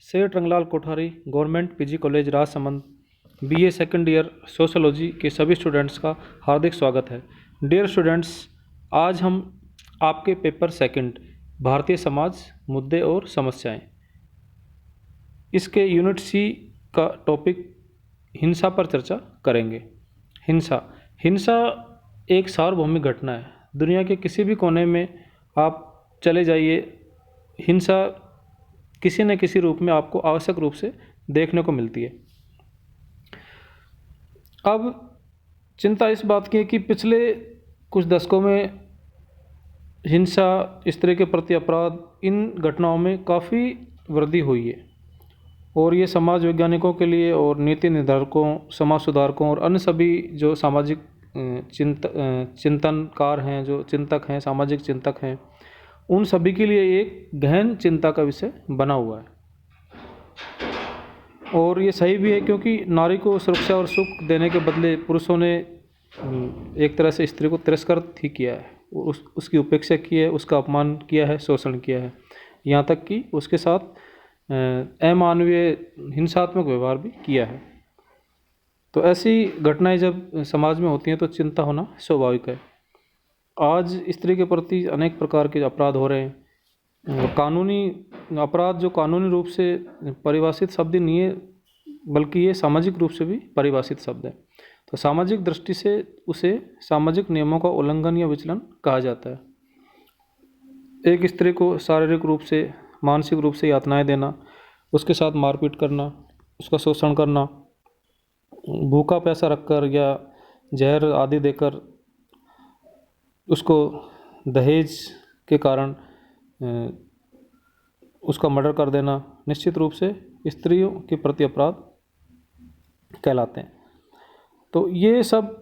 सेठ Ranglal Kothari government PG college Rajsamand BA second year sociology के सभी स्टूडेंट्स का हार्दिक स्वागत है। डियर स्टूडेंट्स, आज हम आपके पेपर सेकंड भारतीय समाज मुद्दे और समस्याएं, इसके यूनिट सी का टॉपिक हिंसा पर चर्चा करेंगे। हिंसा हिंसा एक सार्वभौमिक घटना है। दुनिया के किसी भी कोने में आप चले जाइए, हिंसा किसी न किसी रूप में आपको आवश्यक रूप से देखने को मिलती है। अब चिंता इस बात की है कि पिछले कुछ दशकों में हिंसा, इस तरह के प्रति अपराध, इन घटनाओं में काफ़ी वृद्धि हुई है और ये समाज वैज्ञानिकों के लिए और नीति निर्धारकों, समाज सुधारकों और अन्य सभी जो सामाजिक चिंतनकार हैं, जो चिंतक हैं, सामाजिक चिंतक हैं, उन सभी के लिए एक गहन चिंता का विषय बना हुआ है। और ये सही भी है, क्योंकि नारी को सुरक्षा और सुख देने के बदले पुरुषों ने एक तरह से स्त्री को तिरस्कृत ही किया है, उसकी उपेक्षा की है, उसका अपमान किया है, शोषण किया है, यहाँ तक कि उसके साथ अमानवीय हिंसात्मक व्यवहार भी किया है। तो ऐसी घटनाएं जब समाज में होती हैं तो चिंता होना स्वाभाविक है। आज स्त्री के प्रति अनेक प्रकार के अपराध हो रहे हैं। कानूनी अपराध जो कानूनी रूप से परिभाषित शब्द नहीं है, बल्कि ये सामाजिक रूप से भी परिभाषित शब्द है। तो सामाजिक दृष्टि से उसे सामाजिक नियमों का उल्लंघन या विचलन कहा जाता है। एक स्त्री को शारीरिक रूप से, मानसिक रूप से यातनाएं देना, उसके साथ मारपीट करना, उसका शोषण करना, भूखा प्यासा रखकर या जहर आदि देकर उसको दहेज के कारण उसका मर्डर कर देना, निश्चित रूप से स्त्रियों के प्रति अपराध कहलाते हैं। तो ये सब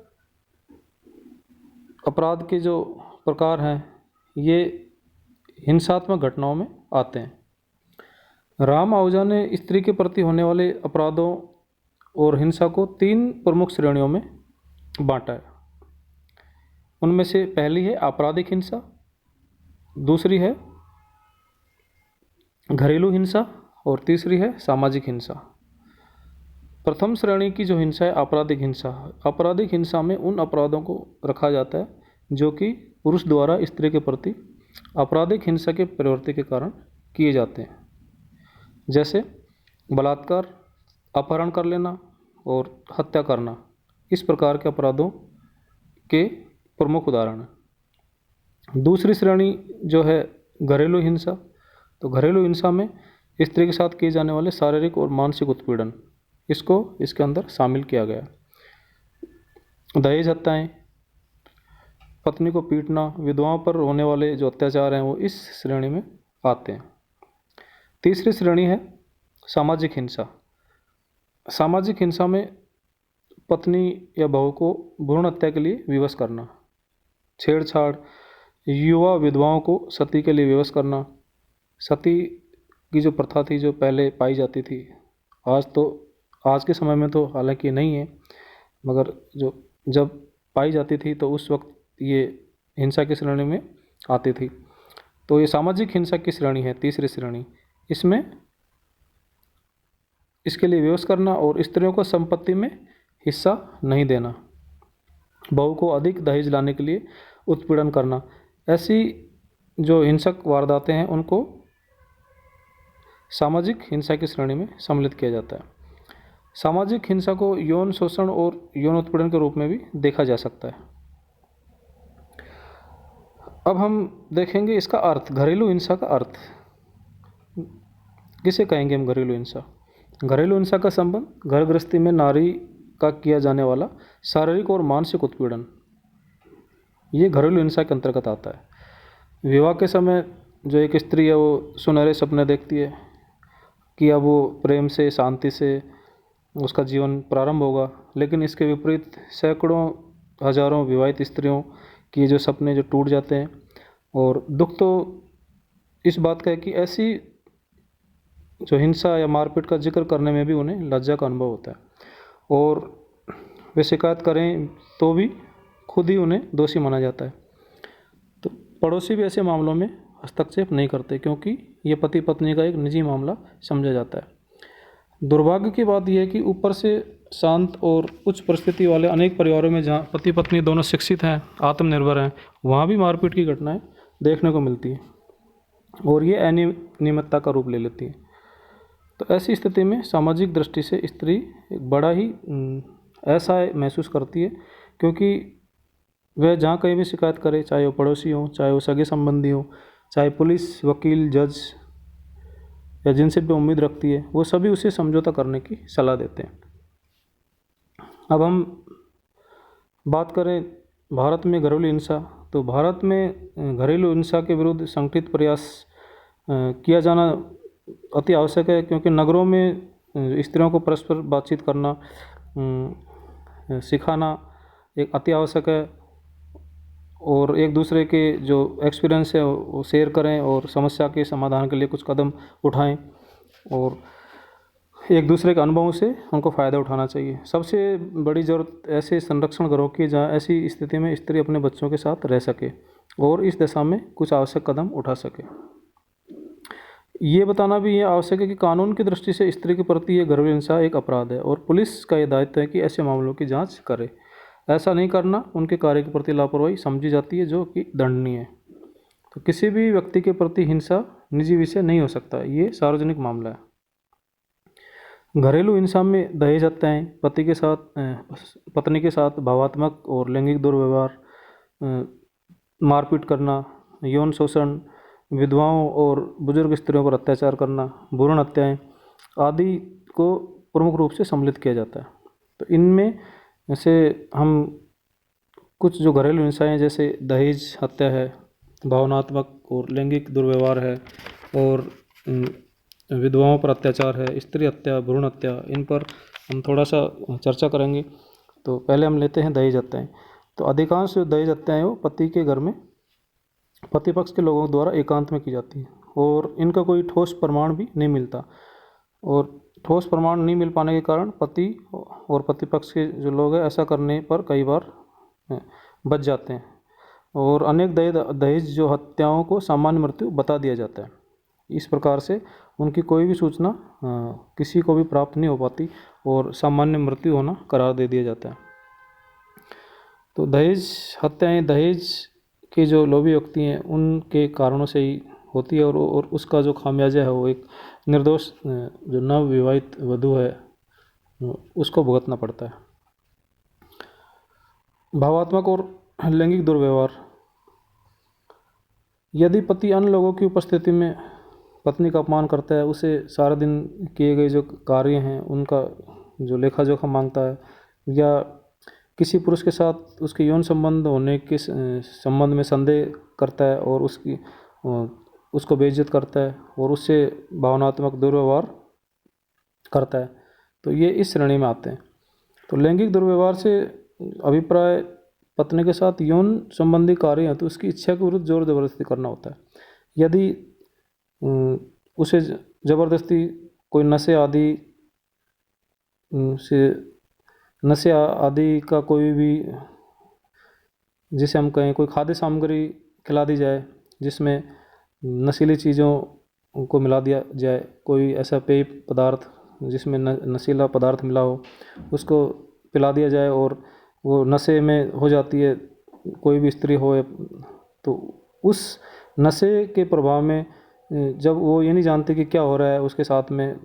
अपराध के जो प्रकार हैं, ये हिंसात्मक घटनाओं में आते हैं। राम आहूजा ने स्त्री के प्रति होने वाले अपराधों और हिंसा को 3 प्रमुख श्रेणियों में बांटा है। उनमें से पहली है आपराधिक हिंसा, दूसरी है घरेलू हिंसा और तीसरी है सामाजिक हिंसा। प्रथम श्रेणी की जो हिंसा है आपराधिक हिंसा। आपराधिक हिंसा में उन अपराधों को रखा जाता है जो कि पुरुष द्वारा स्त्री के प्रति आपराधिक हिंसा के प्रवृत्ति के कारण किए जाते हैं, जैसे बलात्कार, अपहरण कर लेना और हत्या करना। इस प्रकार के अपराधों के प्रमुख उदाहरण है। दूसरी श्रेणी जो है घरेलू हिंसा। तो घरेलू हिंसा में स्त्री के साथ किए जाने वाले शारीरिक और मानसिक उत्पीड़न, इसको इसके अंदर शामिल किया गया। दहेज हत्याएं, पत्नी को पीटना, विधवाओं पर होने वाले जो अत्याचार हैं वो इस श्रेणी में आते हैं। तीसरी श्रेणी है सामाजिक हिंसा। सामाजिक हिंसा में पत्नी या बहू को भ्रूण हत्या के लिए विवश करना, छेड़छाड़, युवा विधवाओं को सती के लिए विवश करना। सती की जो प्रथा थी, जो पहले पाई जाती थी, आज के समय में तो हालांकि नहीं है, मगर जो जब पाई जाती थी तो उस वक्त ये हिंसा की श्रेणी में आती थी। तो ये सामाजिक हिंसा की श्रेणी है, तीसरी श्रेणी। इसमें इसके लिए विवश करना और स्त्रियों को संपत्ति में हिस्सा नहीं देना, बहू को अधिक दहेज लाने के लिए उत्पीड़न करना। ऐसी जो हिंसक वारदातें हैं उनको सामाजिक हिंसा की श्रेणी में सम्मिलित किया जाता है। सामाजिक हिंसा को यौन शोषण और यौन उत्पीड़न के रूप में भी देखा जा सकता है। अब हम देखेंगे इसका अर्थ, घरेलू हिंसा का अर्थ किसे कहेंगे हम। घरेलू हिंसा, घरेलू हिंसा का संबंध घर गृहस्थी में नारी का किया जाने वाला शारीरिक और मानसिक उत्पीड़न, ये घरेलू हिंसा के अंतर्गत आता है। विवाह के समय जो एक स्त्री है वो सुनहरे सपने देखती है कि अब वो प्रेम से, शांति से उसका जीवन प्रारंभ होगा, लेकिन इसके विपरीत सैकड़ों हजारों विवाहित स्त्रियों के जो सपने जो टूट जाते हैं। और दुख तो इस बात का है कि ऐसी जो हिंसा या मारपीट का जिक्र करने में भी उन्हें लज्जा का अनुभव होता है और वे शिकायत करें तो भी खुद ही उन्हें दोषी माना जाता है। तो पड़ोसी भी ऐसे मामलों में हस्तक्षेप नहीं करते, क्योंकि यह पति पत्नी का एक निजी मामला समझा जाता है। दुर्भाग्य की बात यह है कि ऊपर से शांत और उच्च परिस्थिति वाले अनेक परिवारों में जहाँ पति पत्नी दोनों शिक्षित हैं, आत्मनिर्भर हैं, वहाँ भी मारपीट की घटनाएं देखने को मिलती है और ये अनियमितता का रूप ले लेती है। तो ऐसी स्थिति में सामाजिक दृष्टि से स्त्री एक बड़ा ही ऐसा महसूस करती है, क्योंकि वह जहाँ कहीं भी शिकायत करे, चाहे वो पड़ोसी हो, चाहे वो सगे संबंधी हो, चाहे पुलिस, वकील, जज या जिनसे भी उम्मीद रखती है, वो सभी उसे समझौता करने की सलाह देते हैं। अब हम बात करें भारत में घरेलू हिंसा, तो भारत में घरेलू हिंसा के विरुद्ध संगठित प्रयास किया जाना अति आवश्यक है, क्योंकि नगरों में स्त्रियों को परस्पर बातचीत करना सिखाना एक अति आवश्यक है और एक दूसरे के जो एक्सपीरियंस है वो शेयर करें और समस्या के समाधान के लिए कुछ कदम उठाएं और एक दूसरे के अनुभवों से उनको फ़ायदा उठाना चाहिए। सबसे बड़ी ज़रूरत ऐसे संरक्षण घरों की जहाँ ऐसी स्थिति में स्त्री अपने बच्चों के साथ रह सके और इस दिशा में कुछ आवश्यक कदम उठा सके। ये बताना भी ये आवश्यक है कि कानून की दृष्टि से स्त्री के प्रति ये घरेलू हिंसा एक अपराध है और पुलिस का ये दायित्व है कि ऐसे मामलों की जांच करे। ऐसा नहीं करना उनके कार्य के प्रति लापरवाही समझी जाती है, जो कि दंडनीय है। तो किसी भी व्यक्ति के प्रति हिंसा निजी विषय नहीं हो सकता, ये सार्वजनिक मामला है। घरेलू हिंसा में दहेज हत्याएं, पत्नी के साथ भावात्मक और लैंगिक दुर्व्यवहार, मारपीट करना, यौन शोषण, विधवाओं और बुजुर्ग स्त्रियों पर अत्याचार करना, भ्रूण हत्याएं आदि को प्रमुख रूप से सम्मिलित किया जाता है। तो इनमें से हम कुछ जो घरेलू हिंसाएं जैसे दहेज हत्या है, भावनात्मक और लैंगिक दुर्व्यवहार है और विधवाओं पर अत्याचार है, स्त्री हत्या, भ्रूण हत्या, इन पर हम थोड़ा सा चर्चा करेंगे। तो पहले हम लेते हैं दहेज हत्याएं। तो अधिकांश जो दहेज हत्याएं वो पति के घर में पति पक्ष के लोगों द्वारा एकांत में की जाती है और इनका कोई ठोस प्रमाण भी नहीं मिलता और ठोस प्रमाण नहीं मिल पाने के कारण पति और पति पक्ष के जो लोग हैं ऐसा करने पर कई बार बच जाते हैं और अनेक दहेज जो हत्याओं को सामान्य मृत्यु बता दिया जाता है। इस प्रकार से उनकी कोई भी सूचना किसी को भी प्राप्त नहीं हो पाती और सामान्य मृत्यु होना करार दे दिया जाता है। तो दहेज हत्याएं दहेज के जो लोभी व्यक्ति हैं उनके कारणों से ही होती है और उसका जो खामियाजा है वो एक निर्दोष जो नवविवाहित वधू है उसको भुगतना पड़ता है। भावात्मक और लैंगिक दुर्व्यवहार, यदि पति अन्य लोगों की उपस्थिति में पत्नी का अपमान करता है, उसे सारा दिन किए गए जो कार्य हैं उनका जो लेखा जोखा मांगता है, या किसी पुरुष के साथ उसके यौन संबंध होने के संबंध में संदेह करता है और उसको बेइज्जत करता है और उससे भावनात्मक दुर्व्यवहार करता है, तो ये इस श्रेणी में आते हैं। तो लैंगिक दुर्व्यवहार से अभिप्राय पत्नी के साथ यौन संबंधी कार्य हैं तो उसकी इच्छा के विरुद्ध जोर जबरदस्ती करना होता है। यदि उसे ज़बरदस्ती कोई नशे आदि का कोई भी, जिसे हम कहें कोई खाद्य सामग्री खिला दी जाए जिसमें नशीली चीज़ों को मिला दिया जाए, कोई ऐसा पेय पदार्थ जिसमें नशीला पदार्थ मिला हो उसको पिला दिया जाए और वो नशे में हो जाती है, कोई भी स्त्री हो, तो उस नशे के प्रभाव में जब वो ये नहीं जानती कि क्या हो रहा है, उसके साथ में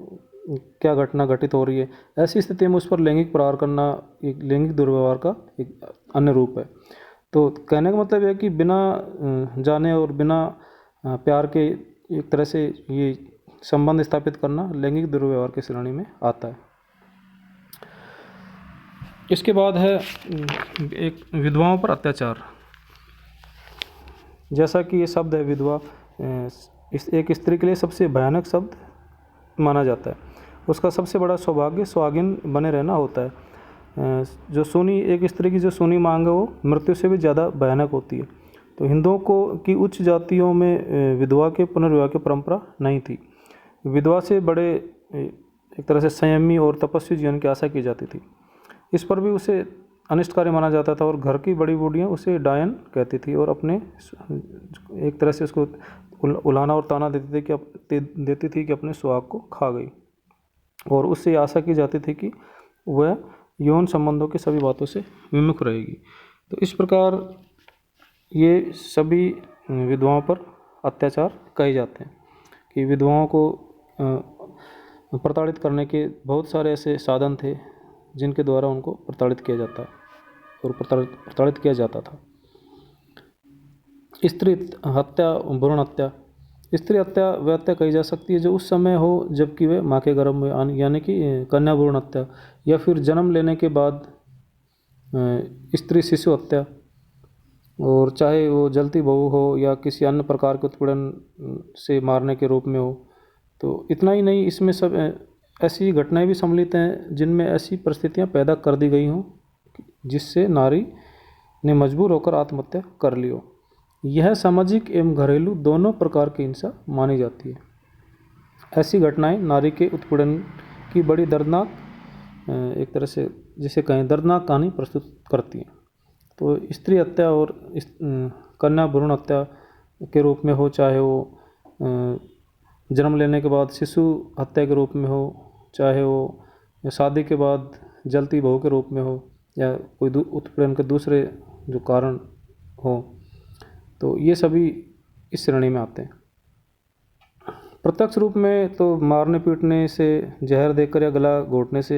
क्या घटना घटित हो रही है, ऐसी स्थिति में उस पर लैंगिक प्रहार करना एक लैंगिक दुर्व्यवहार का एक अन्य रूप है। तो कहने का मतलब है कि बिना जाने और बिना प्यार के एक तरह से ये संबंध स्थापित करना लैंगिक दुर्व्यवहार की श्रेणी में आता है। इसके बाद है एक विधवाओं पर अत्याचार। जैसा कि ये शब्द है विधवा, एक स्त्री के लिए सबसे भयानक शब्द माना जाता है। उसका सबसे बड़ा सौभाग्य सुहागिन बने रहना होता है। जो एक स्त्री की जो सूनी मांग है वो मृत्यु से भी ज़्यादा भयानक होती है। तो हिंदुओं की उच्च जातियों में विधवा के पुनर्विवाह की परंपरा नहीं थी। विधवा से बड़े एक तरह से संयमी और तपस्वी जीवन की आशा की जाती थी। इस पर भी उसे अनिष्टकारी माना जाता था और घर की बड़ी बूढ़ियाँ उसे डायन कहती थी और अपने एक तरह से उसको उलाहना और ताना देती थी कि अपने सुहाग को खा गई, और उससे आशा की जाती थी कि वह यौन संबंधों की सभी बातों से विमुख रहेगी। तो इस प्रकार ये सभी विधवाओं पर अत्याचार कहे जाते हैं कि विधवाओं को प्रताड़ित करने के बहुत सारे ऐसे साधन थे जिनके द्वारा उनको प्रताड़ित किया जाता और प्रताड़ित किया जाता था। स्त्री हत्या, भ्रूण हत्या। स्त्री हत्या वह हत्या कही जा सकती है जो उस समय हो जबकि वे माँ के गर्भ में, यानी कि कन्या भ्रूण हत्या, या फिर जन्म लेने के बाद स्त्री शिशु हत्या, और चाहे वो जलती बहू हो या किसी अन्य प्रकार के उत्पीड़न से मारने के रूप में हो। तो इतना ही नहीं, इसमें सब ऐसी घटनाएं भी सम्मिलित हैं जिनमें ऐसी परिस्थितियां पैदा कर दी गई हों जिससे नारी ने मजबूर होकर आत्महत्या कर ली हो। यह सामाजिक एवं घरेलू दोनों प्रकार की हिंसा मानी जाती है। ऐसी घटनाएं नारी के उत्पीड़न की बड़ी दर्दनाक, एक तरह से जिसे कहें दर्दनाक कहानी प्रस्तुत करती हैं। तो स्त्री हत्या और कन्या भ्रूण हत्या के रूप में हो, चाहे वो जन्म लेने के बाद शिशु हत्या के रूप में हो, चाहे वो शादी के बाद जलती बहू के रूप में हो, या कोई उत्पीड़न के दूसरे जो कारण हो, तो ये सभी इस श्रेणी में आते हैं। प्रत्यक्ष रूप में तो मारने पीटने से, जहर देकर या गला घोटने से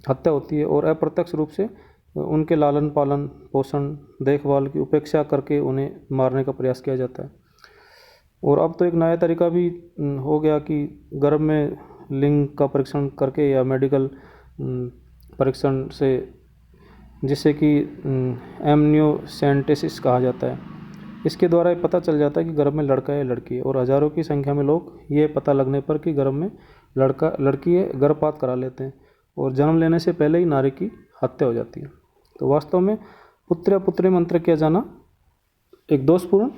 हत्या होती है, और अप्रत्यक्ष रूप से उनके लालन पालन पोषण देखभाल की उपेक्षा करके उन्हें मारने का प्रयास किया जाता है। और अब तो एक नया तरीका भी हो गया कि गर्भ में लिंग का परीक्षण करके या मेडिकल परीक्षण से, जिसे कि एमनियोसेंटेसिस कहा जाता है, इसके द्वारा ये पता चल जाता है कि गर्भ में लड़का है या लड़की है। और हज़ारों की संख्या में लोग ये पता लगने पर कि गर्भ में लड़की है गर्भपात करा लेते हैं, और जन्म लेने से पहले ही नारी की हत्या हो जाती है। तो वास्तव में पुत्र या पुत्री मंत्र किया जाना एक दोषपूर्ण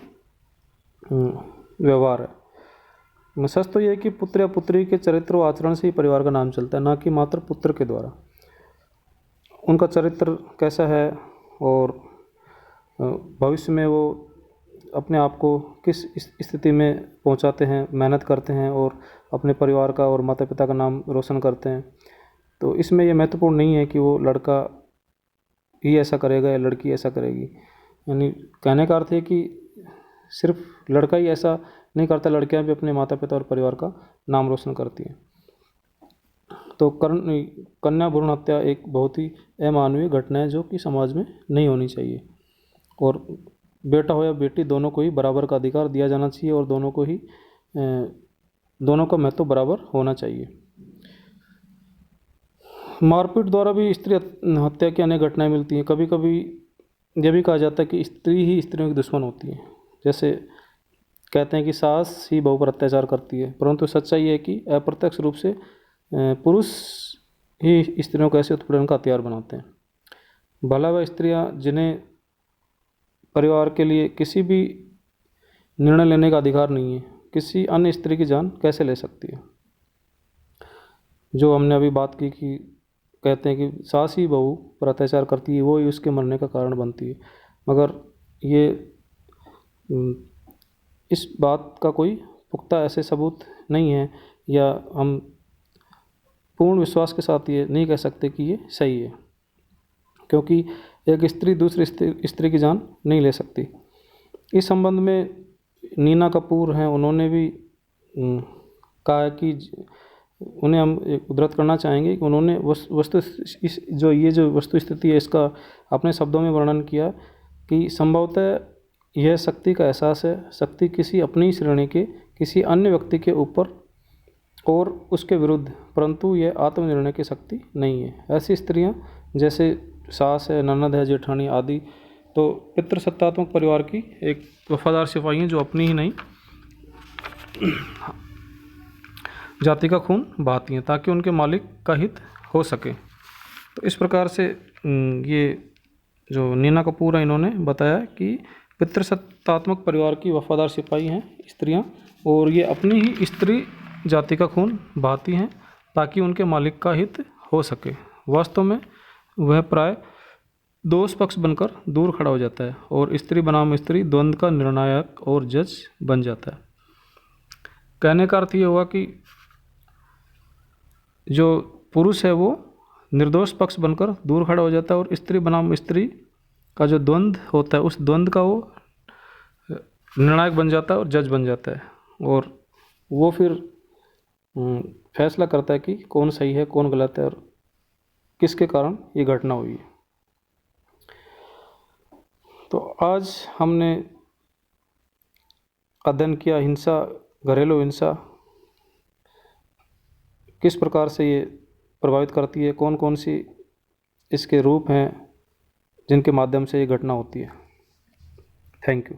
व्यवहार है। सच तो यह है कि पुत्र या पुत्री के चरित्र और आचरण से ही परिवार का नाम चलता है, ना कि मात्र पुत्र के द्वारा। उनका चरित्र कैसा है और भविष्य में वो अपने आप को किस स्थिति में पहुंचाते हैं, मेहनत करते हैं और अपने परिवार का और माता पिता का नाम रोशन करते हैं। तो इसमें यह महत्वपूर्ण नहीं है कि वो लड़का ही ऐसा करेगा या लड़की ऐसा करेगी। यानी कहने का अर्थ है कि सिर्फ लड़का ही ऐसा नहीं करता, लड़कियां भी अपने माता पिता और परिवार का नाम रोशन करती हैं। तो कन्या भ्रूण हत्या एक बहुत ही अमानवीय घटना है जो कि समाज में नहीं होनी चाहिए, और बेटा हो या बेटी दोनों को ही बराबर का अधिकार दिया जाना चाहिए, और दोनों का महत्व बराबर होना चाहिए। मारपीट द्वारा भी स्त्री हत्या की अनेक घटनाएं मिलती हैं। कभी कभी यह भी कहा जाता है कि स्त्री ही स्त्रियों की दुश्मन होती है। जैसे कहते हैं कि सास ही बहू पर अत्याचार करती है, परंतु सच्चाई है कि अप्रत्यक्ष रूप से पुरुष ही स्त्रियों को ऐसे उत्पीड़न का हथियार बनाते हैं। भला वह स्त्रियां जिन्हें परिवार के लिए किसी भी निर्णय लेने का अधिकार नहीं है, किसी अन्य स्त्री की जान कैसे ले सकती है। जो हमने अभी बात की कि कहते हैं कि सास ही बहू पर अत्याचार करती है, वो ही उसके मरने का कारण बनती है, मगर ये इस बात का कोई पुख्ता ऐसे सबूत नहीं है, या हम पूर्ण विश्वास के साथ ये नहीं कह सकते कि ये सही है, क्योंकि एक स्त्री दूसरी स्त्री की जान नहीं ले सकती। इस संबंध में नीना कपूर हैं, उन्होंने भी कहा है कि उन्हें हम उद्धृत करना चाहेंगे कि उन्होंने जो वस्तु स्थिति है इसका अपने शब्दों में वर्णन किया कि संभवतः यह शक्ति का एहसास है। शक्ति किसी अपनी श्रेणी के किसी अन्य व्यक्ति के ऊपर और उसके विरुद्ध, परंतु यह आत्मनिर्णय की शक्ति नहीं है। ऐसी स्त्रियां जैसे सास है, ननद है, जेठानी आदि, तो पितृसत्तात्मक परिवार की एक वफादार सिपाही हैं जो अपनी ही नहीं जाति का खून बहाती हैं ताकि उनके मालिक का हित हो सके। तो इस प्रकार से ये जो नीना कपूर है, इन्होंने बताया कि पितृसत्तात्मक परिवार की वफादार सिपाही हैं स्त्रियां, और ये अपनी ही स्त्री जाति का खून बहाती हैं ताकि उनके मालिक का हित हो सके। वास्तव में वह प्राय दोष पक्ष बनकर दूर खड़ा हो जाता है और स्त्री बनाम स्त्री द्वंद्व का निर्णायक और जज बन जाता है। कहने का अर्थ ये हुआ कि जो पुरुष है वो निर्दोष पक्ष बनकर दूर खड़ा हो जाता है और स्त्री बनाम स्त्री का जो द्वंद्व होता है उस द्वंद्व का वो निर्णायक बन जाता है और जज बन जाता है, और वो फिर फैसला करता है कि कौन सही है कौन गलत है और किसके कारण ये घटना हुई है। तो आज हमने अध्ययन किया हिंसा, घरेलू हिंसा किस प्रकार से ये प्रभावित करती है, कौन कौन सी इसके रूप हैं जिनके माध्यम से ये घटना होती है। Thank you.